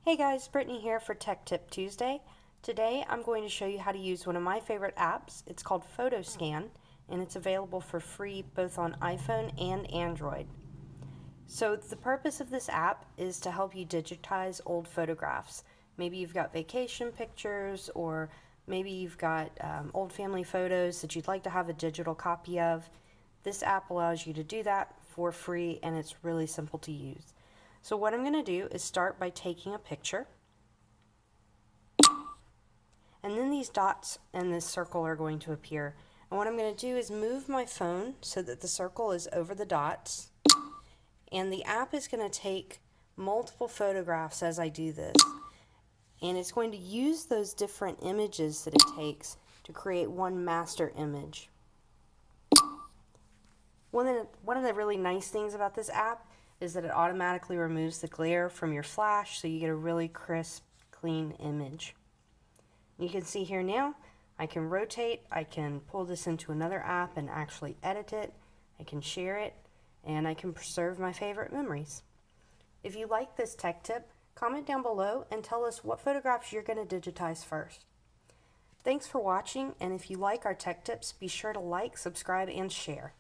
Hey guys, Brittany here for Tech Tip Tuesday. Today I'm going to show you how to use one of my favorite apps. It's called PhotoScan and it's available for free both on iPhone and Android. So the purpose of this app is to help you digitize old photographs. Maybe you've got vacation pictures or maybe you've got old family photos that you'd like to have a digital copy of. This app allows you to do that for free and it's really simple to use. So what I'm going to do is start by taking a picture, and then these dots and this circle are going to appear. And what I'm going to do is move my phone so that the circle is over the dots, and the app is going to take multiple photographs as I do this, and it's going to use those different images that it takes to create one master image. One of the really nice things about this app is that it automatically removes the glare from your flash, so you get a really crisp, clean image. You can see here now, I can rotate, I can pull this into another app and actually edit it, I can share it, and I can preserve my favorite memories. If you like this tech tip, comment down below and tell us what photographs you're going to digitize first. Thanks for watching, and if you like our tech tips, be sure to like, subscribe, and share.